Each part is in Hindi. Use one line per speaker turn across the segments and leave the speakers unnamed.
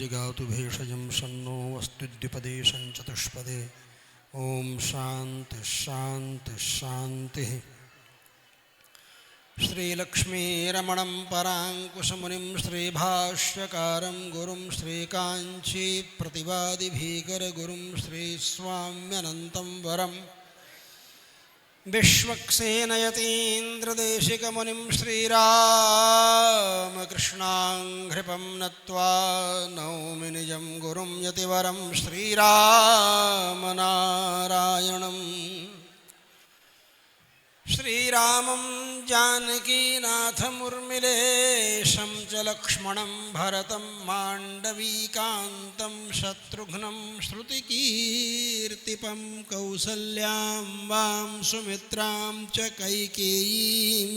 जिगातु भेषजं सन्नो वस्तुद्विपदे सञ्चतुष्पदे। ओम शांति शांति शांति। श्रीलक्ष्मीरमणं पराङ्कुशमुनिं श्रीभाष्यकारं गुरुं श्रीकाञ्चीप्रतिवादिभीकरगुरुं श्रीस्वाम्यनन्तं वरं विश्वक्सेनयतीन्द्रदेशिकमुनिं श्रीरामकृष्णाङ्घ्रिपं नत्वा नौमि निजं गुरुं यतिवरं श्रीरामनारायणम्। श्रीरामं जानकीनाथमुर्मिलेशं च लक्ष्मणं भरतं माण्डवीकान्तं शत्रुघ्नं श्रुतिकीर्तिपं कौसल्यां वां सुमित्रां च कैकेयीं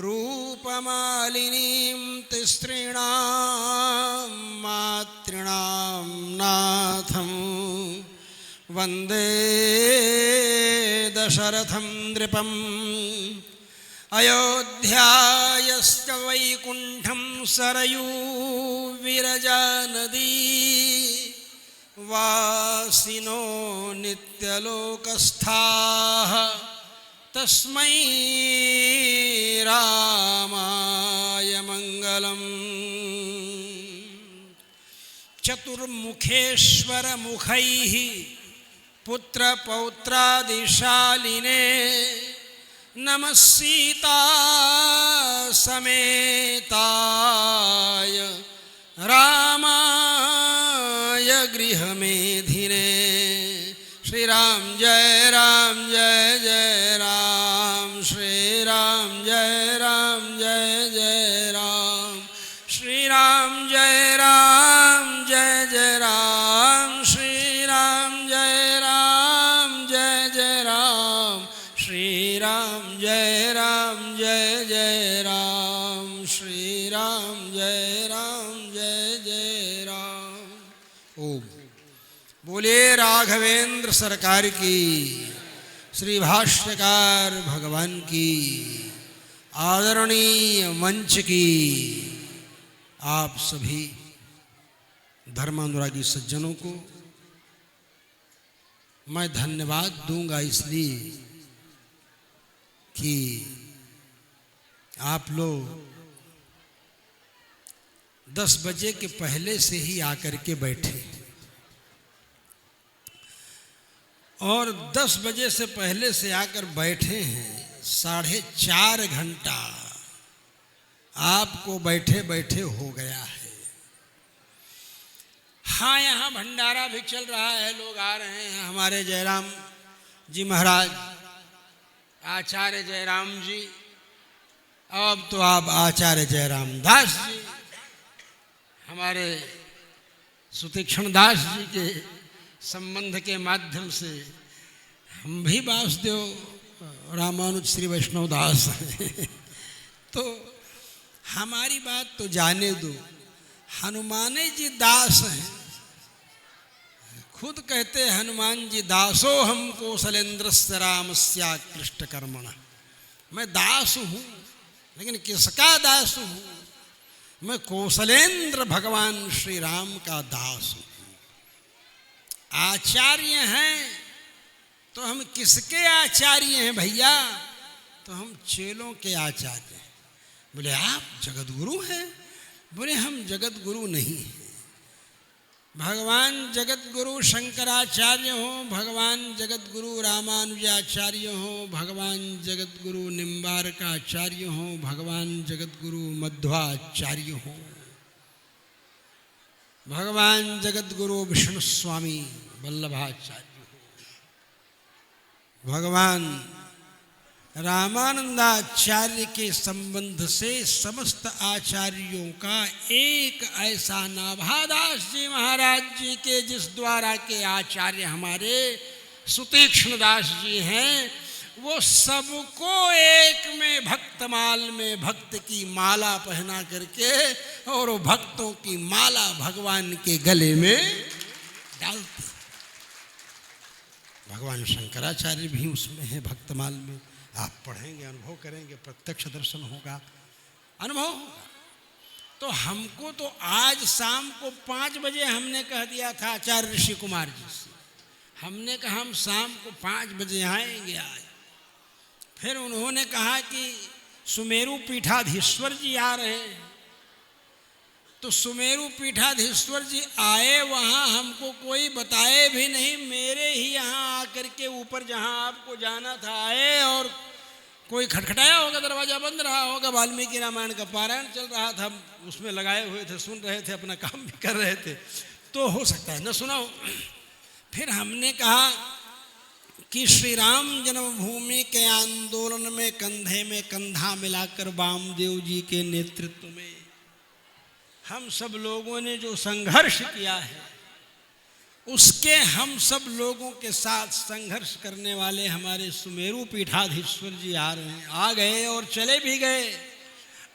रूपमालिनीं तिस्त्रीणां मातॄणां नाथं वन्दे दशरथं नृपम्। अयोध्यायश्च वैकुण्ठं सरयू विरजानदी वासिनो नित्यलोकस्थाः तस्मै रामाय मङ्गलम्। चतुर्मुखेश्वरमुखैः पुत्र पौत्रादिशालिने नमः सीता समेताय रामाय गृहमेधिने। श्री राम जय जय राम, श्री राम जय जय राम, श्री राम जय जय राम, श्री राम जय जय राम, श्री राम जय जय राम, श्री राम जय जय राम। ओम बोले राघवेंद्र सरकार की, श्री भाष्यकार भगवान की, आदरणीय मंच की आप सभी धर्मानुरागी सज्जनों को मैं धन्यवाद दूंगा इसलिए कि आप लोग 10 बजे के पहले से ही आकर के बैठे और 10 बजे से पहले से आकर बैठे हैं। 4.5 घंटा आपको बैठे बैठे हो गया है। हाँ, यहाँ भंडारा भी चल रहा है, लोग आ रहे हैं। हमारे जयराम जी महाराज, आचार्य जयराम जी, अब तो आप आचार्य जयराम दास जी, हमारे सुतीक्षण दास जी के संबंध के माध्यम से हम भी वासुदेव रामानुज श्री वैष्णव दास हैं। तो हमारी बात तो जाने दो, हनुमान जी दास हैं। खुद कहते हैं हनुमान जी, दासो हम कौशलेंद्रस्य रामस्याकृष्ट कर्मण। मैं दास हूँ, लेकिन किसका दास हूँ? मैं कौशलेंद्र भगवान श्री राम का दास हूँ। आचार्य हैं तो हम किसके आचार्य हैं भैया? तो हम चेलों के आचार्य हैं। बोले आप जगत गुरु हैं? बोले हम जगत गुरु नहीं हैं। भगवान जगत गुरु शंकराचार्य हो, भगवान जगत गुरु रामानुजाचार्य हो, भगवान जगत गुरु निम्बारकाचार्य हो, भगवान जगत गुरु मध्वाचार्य हो, भगवान जगत गुरु विष्णु स्वामी वल्लभाचार्य हो, भगवान रामानंदाचार्य के संबंध से समस्त आचार्यों का एक ऐसा नाभादास जी महाराज जी के जिस द्वारा के आचार्य हमारे सुतीक्ष्ण दास जी हैं, वो सबको एक में भक्तमाल में भक्त की माला पहना करके और वो भक्तों की माला भगवान के गले में डालते। भगवान शंकराचार्य भी उसमें है भक्तमाल में। आप पढ़ेंगे, अनुभव करेंगे, प्रत्यक्ष दर्शन होगा, अनुभव होगा। तो हमको तो आज शाम को 5 बजे हमने कह दिया था आचार्य ऋषि कुमार जी से, हमने कहा हम शाम को 5 बजे आएंगे आज। फिर उन्होंने कहा कि सुमेरु पीठाधीश्वर जी आ रहे हैं, तो सुमेरु पीठाधीश्वर जी आए, वहाँ हमको कोई बताए भी नहीं, मेरे ही यहाँ आकर के ऊपर जहाँ आपको जाना था आए, और कोई खटखटाया होगा, दरवाजा बंद रहा होगा, वाल्मीकि रामायण का पारायण चल रहा था, उसमें लगाए हुए थे, सुन रहे थे, अपना काम भी कर रहे थे, तो हो सकता है न सुना हो। फिर हमने कहा कि श्री राम जन्मभूमि के आंदोलन में कंधे में कंधा मिलाकर वामदेव जी के नेतृत्व में हम सब लोगों ने जो संघर्ष किया है, उसके हम सब लोगों के साथ संघर्ष करने वाले हमारे सुमेरु पीठाधीश्वर जी आ रहे हैं, आ गए और चले भी गए।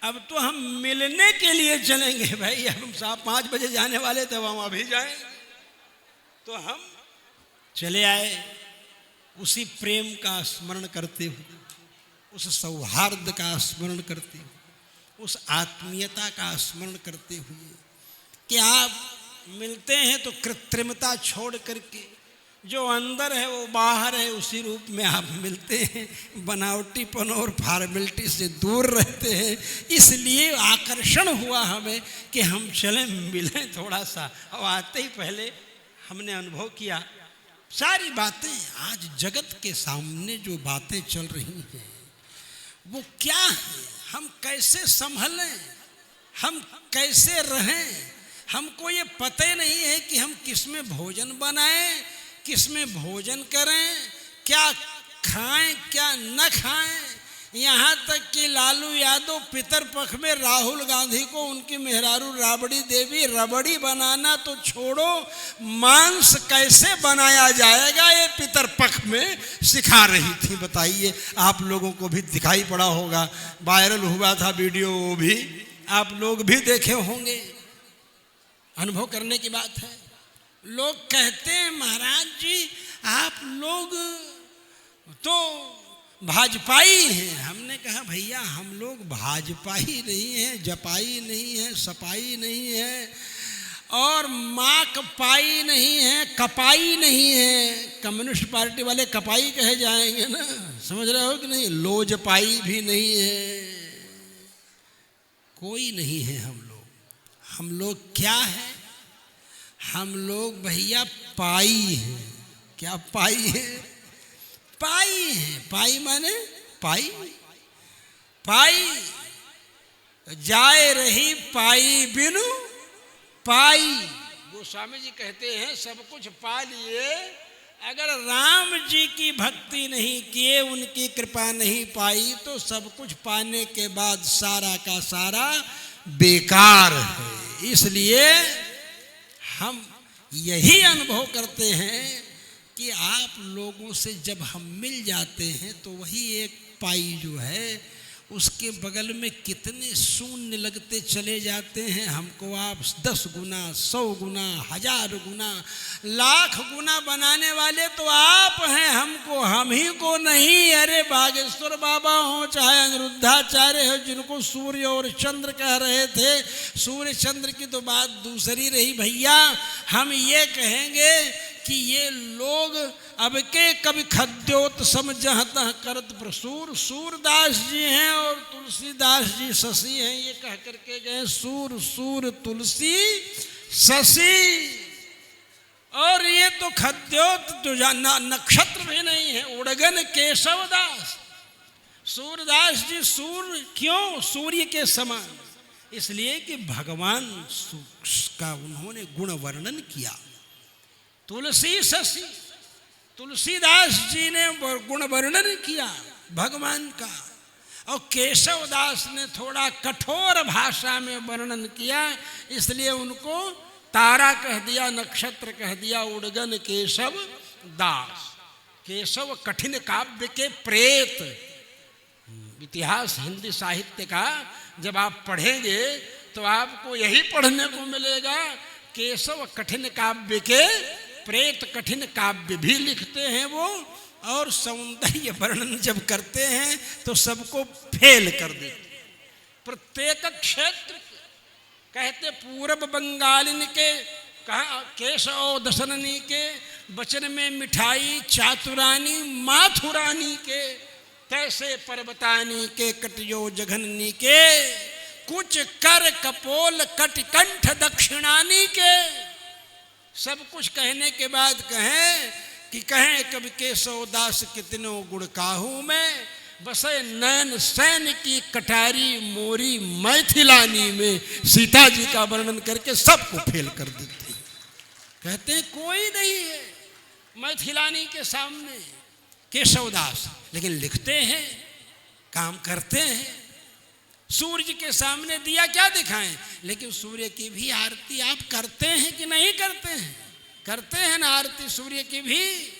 अब तो हम मिलने के लिए चलेंगे भाई, हम 5 बजे जाने वाले थे, हम अभी जाएं। तो हम चले आए उसी प्रेम का स्मरण करते हुए, उस सौहार्द का स्मरण करते हुए, उस आत्मीयता का स्मरण करते हुए कि आप मिलते हैं तो कृत्रिमता छोड़ करके जो अंदर है वो बाहर है, उसी रूप में आप मिलते हैं, बनावटीपन और फॉर्मेलिटी से दूर रहते हैं। इसलिए आकर्षण हुआ हमें कि हम चलें, मिलें थोड़ा सा। और आते ही पहले हमने अनुभव किया सारी बातें, आज जगत के सामने जो बातें चल रही हैं वो क्या है, हम कैसे संभलें, हम कैसे रहें। हमको ये पता नहीं है कि हम किस में भोजन बनाएं, किस में भोजन करें, क्या खाएं क्या न खाएं। यहाँ तक कि लालू यादव पितरपक्ष में राहुल गांधी को उनकी मेहरारू राबड़ी देवी रबड़ी बनाना तो छोड़ो, मांस कैसे बनाया जाएगा ये पितरपक्ष में सिखा रही थी। बताइए, आप लोगों को भी दिखाई पड़ा होगा, वायरल हुआ था वीडियो, वो भी आप लोग भी देखे होंगे। अनुभव करने की बात है। लोग कहते हैं महाराज जी आप लोग तो भाजपाई हैं। हमने कहा भैया हम लोग भाजपाई नहीं हैं, जपाई नहीं है, सपाई नहीं है, और माकपाई नहीं है, कपाई नहीं है। कम्युनिस्ट पार्टी वाले कपाई कहे जाएंगे ना, समझ रहे हो कि नहीं। लोजपाई भी नहीं है, कोई नहीं है हम लोग क्या है, हम लोग भैया पाई हैं। क्या पाई है? पाई है। पाई माने पाई, पाई जाए रही पाई बिनु पाई। गोस्वामी जी कहते हैं सब कुछ पा लिए, अगर राम जी की भक्ति नहीं किए, उनकी कृपा नहीं पाई, तो सब कुछ पाने के बाद सारा का सारा बेकार है। इसलिए हम यही अनुभव करते हैं कि आप लोगों से जब हम मिल जाते हैं तो वही एक पाई जो है उसके बगल में कितने शून्य लगते चले जाते हैं। हमको आप 10 गुना, 100 गुना, 1000 गुना, लाख गुना बनाने वाले तो आप हैं, हमको हम ही को नहीं। अरे बागेश्वर बाबा हो चाहे अनिरुद्धाचार्य हो, जिनको सूर्य और चंद्र कह रहे थे, सूर्य चंद्र की तो बात दूसरी रही भैया। हम ये कहेंगे कि ये लोग अब के कभी खद्योत समझता करत प्रसूर, सूरदास जी हैं और तुलसीदास जी शशि हैं, ये कह करके गए सूर सूर तुलसी शशि। और ये तो खद्योत तो नक्षत्र भी नहीं है, उड़गन केशवदास। सूरदास जी सूर्य क्यों? सूर्य के समान, इसलिए कि भगवान का उन्होंने गुण वर्णन किया। तुलसी शशि, तुलसीदास जी ने गुण वर्णन किया भगवान का, और केशवदास ने थोड़ा कठोर भाषा में वर्णन किया, इसलिए उनको तारा कह दिया, नक्षत्र कह दिया, उड़गन केशव दास। केशव कठिन काव्य के प्रेत। इतिहास हिंदी साहित्य का जब आप पढ़ेंगे तो आपको यही पढ़ने को मिलेगा, केशव कठिन काव्य के प्रेत। कठिन काव्य भी लिखते हैं वो, और सौंदर्य वर्णन जब करते हैं तो सबको फेल कर देते। प्रत्येक क्षेत्र कहते पूरब बंगालिन के कहा केशव दशरनी के वचन में मिठाई चातुरानी माथुरानी के तैसे पर्वतानी के कटियो जघननी के कुछ कर कपोल कटकंठ दक्षिणानी के। सब कुछ कहने के बाद कहें कभी केशव दास कितनों गुण काहू में बसे नैन सैन की कटारी मोरी मैथिलानी में। सीता जी का वर्णन करके सबको फेल कर देते हैं। कहते हैं कोई नहीं है मैथिलानी के सामने केशवदास, लेकिन लिखते हैं काम करते हैं। सूर्य के सामने दिया क्या दिखाएं, लेकिन सूर्य की भी आरती आप करते हैं कि नहीं करते हैं? करते हैं ना आरती सूर्य की भी।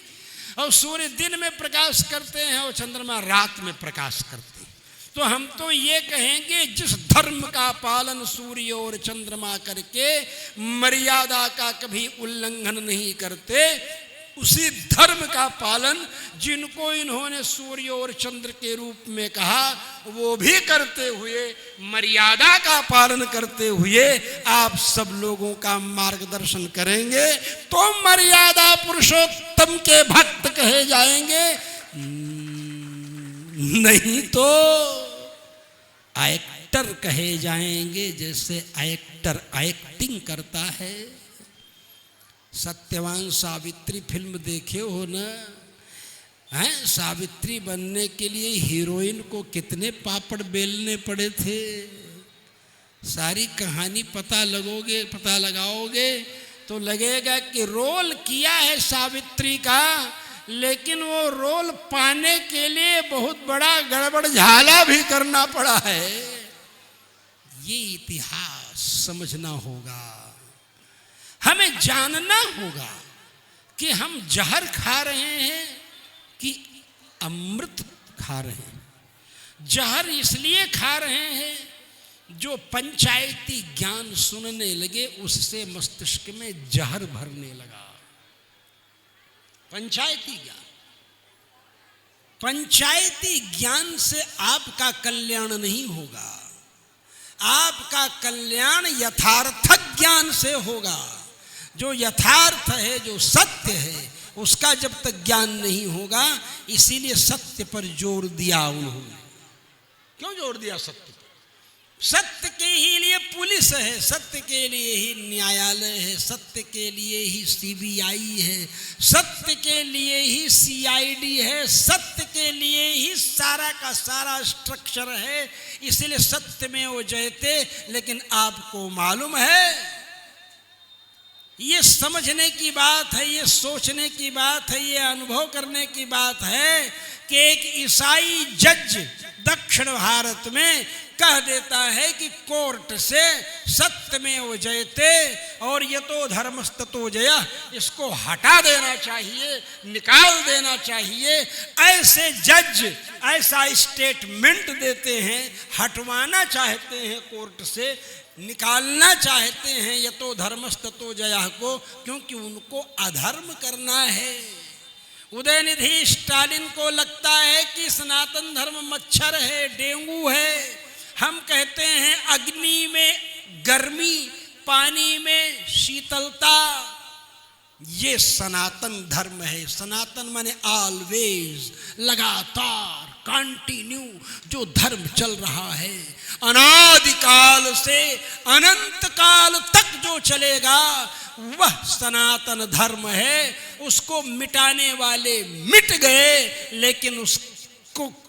और सूर्य दिन में प्रकाश करते हैं और चंद्रमा रात में प्रकाश करते हैं। तो हम तो ये कहेंगे जिस धर्म का पालन सूर्य और चंद्रमा करके मर्यादा का कभी उल्लंघन नहीं करते, उसी धर्म का पालन जिनको इन्होंने सूर्य और चंद्र के रूप में कहा वो भी करते हुए, मर्यादा का पालन करते हुए आप सब लोगों का मार्गदर्शन करेंगे तो मर्यादा पुरुषोत्तम के भक्त कहे जाएंगे, नहीं तो एक्टर कहे जाएंगे। जैसे एक्टर एक्टिंग करता है। सत्यवान सावित्री फिल्म देखे हो ना? हैं, सावित्री बनने के लिए हीरोइन को कितने पापड़ बेलने पड़े थे। सारी कहानी पता लगाओगे तो लगेगा कि रोल किया है सावित्री का, लेकिन वो रोल पाने के लिए बहुत बड़ा गड़बड़ झाला भी करना पड़ा है। ये इतिहास समझना होगा, हमें जानना होगा कि हम जहर खा रहे हैं कि अमृत खा रहे हैं। जहर इसलिए खा रहे हैं जो पंचायती ज्ञान सुनने लगे उससे मस्तिष्क में जहर भरने लगा। पंचायती ज्ञान से आपका कल्याण नहीं होगा। आपका कल्याण यथार्थ ज्ञान से होगा। जो यथार्थ है, जो सत्य है, उसका जब तक ज्ञान नहीं होगा, इसीलिए सत्य पर जोर दिया उन्होंने। क्यों जोर दिया सत्य पर? सत्य के ही लिए पुलिस है, सत्य के लिए ही न्यायालय है, सत्य के लिए ही सीबीआई है, सत्य के लिए ही सीआईडी है, सत्य के लिए ही सारा का सारा स्ट्रक्चर है। इसलिए सत्य में वो जयते। लेकिन आपको मालूम है, ये समझने की बात है, ये सोचने की बात है, ये अनुभव करने की बात है कि एक ईसाई जज दक्षिण भारत में कह देता है कि कोर्ट से सत्य में वो जयते और ये तो धर्मस्ततो जया, इसको हटा देना चाहिए, निकाल देना चाहिए। ऐसे जज ऐसा स्टेटमेंट देते हैं, हटवाना चाहते हैं कोर्ट से, निकालना चाहते हैं ये तो धर्मस्ततो जया को, क्योंकि उनको अधर्म करना है। उदयनिधि स्टालिन को लगता है कि सनातन धर्म मच्छर है, डेंगू है। हम कहते हैं अग्नि में गर्मी, पानी में शीतलता, ये सनातन धर्म है। सनातन माने ऑलवेज, लगातार, कंटिन्यू जो धर्म चल रहा है, अनादिकाल से अनंत काल तक जो चलेगा वह सनातन धर्म है। उसको मिटाने वाले मिट गए, लेकिन उसको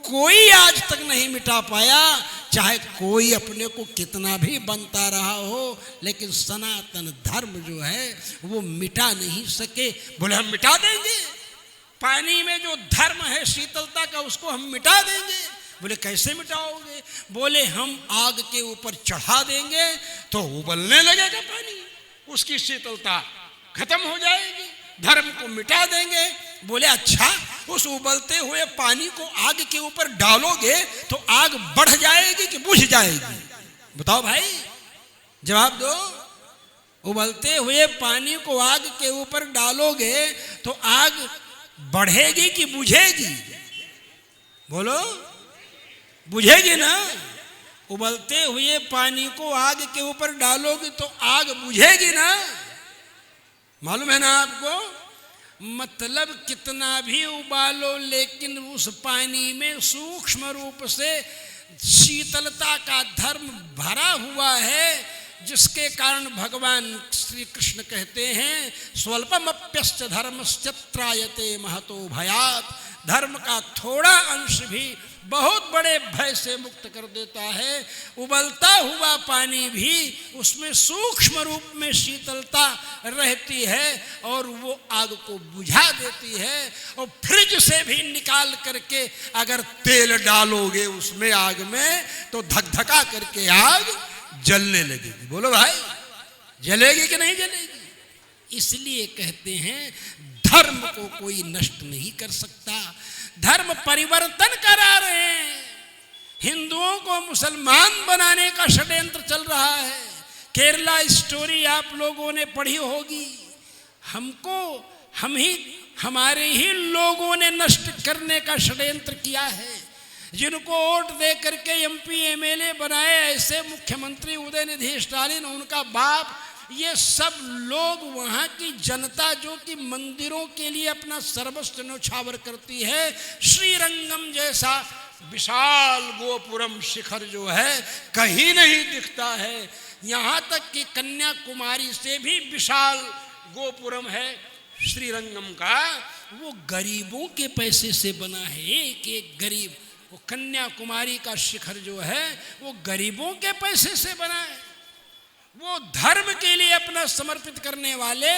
कोई आज तक नहीं मिटा पाया, चाहे कोई अपने को कितना भी बनता रहा हो। लेकिन सनातन धर्म जो है वो मिटा नहीं सके। बोले हम मिटा देंगे, पानी में जो धर्म है शीतलता का उसको हम मिटा देंगे। बोले कैसे मिटाओगे? बोले हम आग के ऊपर चढ़ा देंगे तो उबलने लगेगा पानी, उसकी शीतलता खत्म हो जाएगी, धर्म को मिटा देंगे। बोले अच्छा, उस उबलते हुए पानी को आग के ऊपर डालोगे तो आग बढ़ जाएगी कि बुझ जाएगी? बताओ भाई, जवाब दो। उबलते हुए पानी को आग के ऊपर डालोगे तो आग बढ़ेगी कि बुझेगी? बोलो, बुझेगी ना। उबलते हुए पानी को आग के ऊपर डालोगे तो आग बुझेगी ना, मालूम है ना आपको। मतलब कितना भी उबालो लेकिन उस पानी में सूक्ष्म रूप से शीतलता का धर्म भरा हुआ है, जिसके कारण भगवान श्री कृष्ण कहते हैं स्वल्पमप्यश्च धर्मश्च त्रायते महतो भयात्। धर्म का थोड़ा अंश भी बहुत बड़े भय से मुक्त कर देता है। उबलता हुआ पानी भी उसमें सूक्ष्म रूप में शीतलता रहती है और वो आग को बुझा देती है। और फ्रिज से भी निकाल करके अगर तेल डालोगे उसमें आग में तो धकधका करके आग जलने लगेगी। बोलो भाई, जलेगी कि नहीं जलेगी। इसलिए कहते हैं धर्म को कोई नष्ट नहीं कर सकता। धर्म परिवर्तन करा रहे हैं। हिंदुओं को मुसलमान बनाने का षड्यंत्र चल रहा है। केरला स्टोरी आप लोगों ने पढ़ी होगी। हमारे ही लोगों ने नष्ट करने का षड्यंत्र किया है। जिनको वोट दे करके एमपी एमएलए बनाए, ऐसे मुख्यमंत्री उदयनिधि स्टालिन, उनका बाप, ये सब लोग, वहाँ की जनता जो कि मंदिरों के लिए अपना सर्वस्व न्यौछावर करती है, श्रीरंगम जैसा विशाल गोपुरम शिखर जो है कहीं नहीं दिखता है। यहाँ तक कि कन्याकुमारी से भी विशाल गोपुरम है श्रीरंगम का, वो गरीबों के पैसे से बना है। एक एक गरीब, वो कन्याकुमारी का शिखर जो है वो गरीबों के पैसे से बना है। वो धर्म के लिए अपना समर्पित करने वाले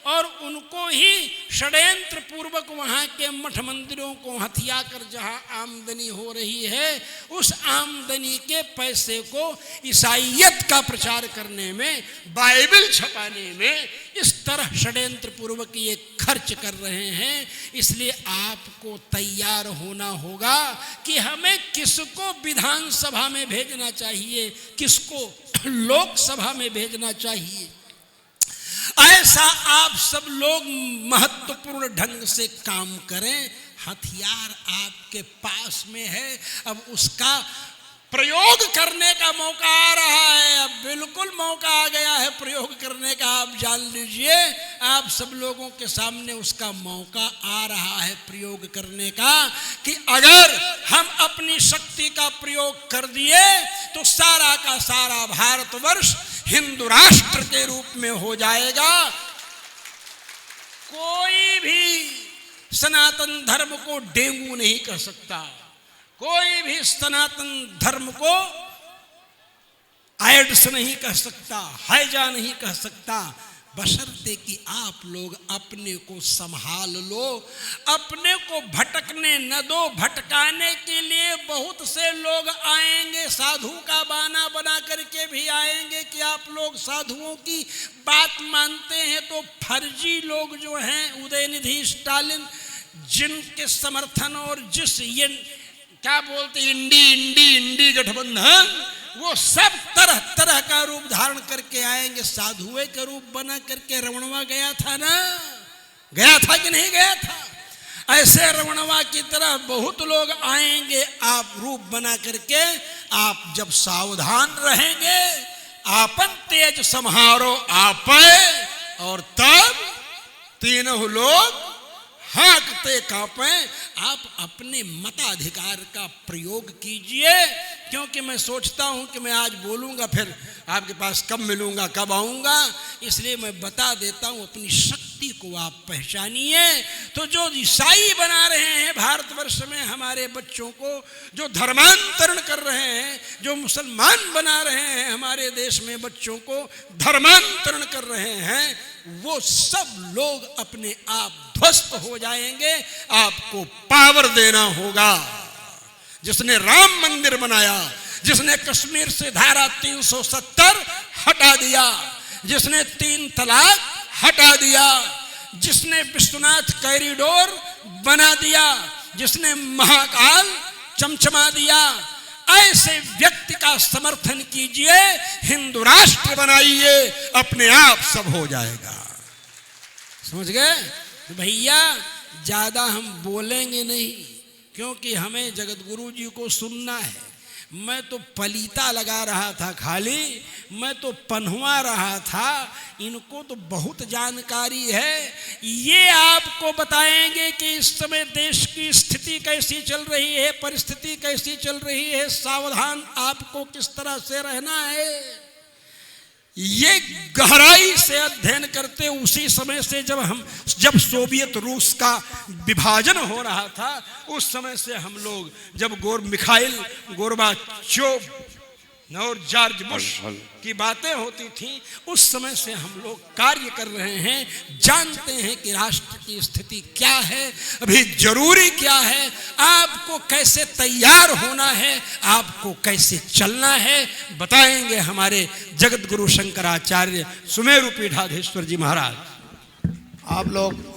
और उनको ही षड्यंत्र पूर्वक वहाँ के मठ मंदिरों को हथिया कर जहाँ आमदनी हो रही है, उस आमदनी के पैसे को ईसाइयत का प्रचार करने में, बाइबल छपाने में इस तरह षड्यंत्र पूर्वक ये खर्च कर रहे हैं। इसलिए आपको तैयार होना होगा कि हमें किसको विधानसभा में भेजना चाहिए, किसको लोकसभा में भेजना चाहिए। ऐसा आप सब लोग महत्वपूर्ण ढंग से काम करें। हथियार आपके पास में है, अब उसका प्रयोग करने का मौका आ रहा है। अब बिल्कुल मौका आ गया है प्रयोग करने का। आप जान लीजिए, आप सब लोगों के सामने उसका मौका आ रहा है प्रयोग करने का, कि अगर हम अपनी शक्ति का प्रयोग कर दिए तो सारा का सारा भारतवर्ष हिंदू राष्ट्र के रूप में हो जाएगा। कोई भी सनातन धर्म को डेंगू नहीं कर सकता, कोई भी सनातन धर्म को एड्स नहीं कह सकता, हैजा नहीं कह सकता, बशर्ते कि आप लोग अपने को संभाल लो, अपने को भटकने न दो। भटकाने के लिए बहुत से लोग आएंगे, साधु का बहाना बना करके भी आएंगे कि आप लोग साधुओं की बात मानते हैं। तो फर्जी लोग जो हैं, उदयनिधि स्टालिन, जिनके समर्थन और जिस ये क्या बोलते इंडी गठबंधन, वो सब तरह तरह का रूप धारण करके आएंगे। साधुए का रूप बना करके रमणवा गया था ना, गया था कि नहीं गया था? ऐसे रमणवा की तरह बहुत लोग आएंगे। आप रूप बना करके, आप जब सावधान रहेंगे, आपन तेज सम्हारो आपे, और तब तीनों लोग हाँकते कांपे। आप अपने मताधिकार का प्रयोग कीजिए, क्योंकि मैं सोचता हूं कि मैं आज बोलूंगा, फिर आपके पास कब मिलूंगा, कब आऊंगा, इसलिए मैं बता देता हूं। अपनी शक्ति को आप पहचानिए। तो जो ईसाई बना रहे हैं भारतवर्ष में हमारे बच्चों को, जो धर्मांतरण कर रहे हैं, जो मुसलमान बना रहे हैं हमारे देश में बच्चों को धर्मांतरण कर रहे हैं, वो सब लोग अपने आप ध्वस्त हो जाएंगे। आपको पावर देना होगा। जिसने राम मंदिर बनाया, जिसने कश्मीर से धारा 370 हटा दिया, जिसने 3 तलाक हटा दिया, जिसने विश्वनाथ कॉरिडोर बना दिया, जिसने महाकाल चमचमा दिया, ऐसे व्यक्ति का समर्थन कीजिए, हिंदू राष्ट्र बनाइए, अपने आप सब हो जाएगा। समझ गए? तो भैया ज्यादा हम बोलेंगे नहीं, क्योंकि हमें जगत गुरु जी को सुनना है। मैं तो पलीता लगा रहा था खाली, मैं तो पन्हवा रहा था, इनको तो बहुत जानकारी है। ये आपको बताएंगे कि इस समय देश की स्थिति कैसी चल रही है, परिस्थिति कैसी चल रही है, सावधान आपको किस तरह से रहना है। ये गहराई से अध्ययन करते उसी समय से जब सोवियत रूस का विभाजन हो रहा था, उस समय से हम लोग जब मिखाइल गोर्बाचोव और जॉर्ज बुश की बातें होती थी, उस समय से हम लोग कार्य कर रहे हैं, जानते हैं कि राष्ट्र की स्थिति क्या है, अभी जरूरी क्या है, आपको कैसे तैयार होना है, आपको कैसे चलना है, बताएंगे हमारे जगत गुरु शंकराचार्य सुमेरु पीठाधीश्वर जी महाराज।
आप लोग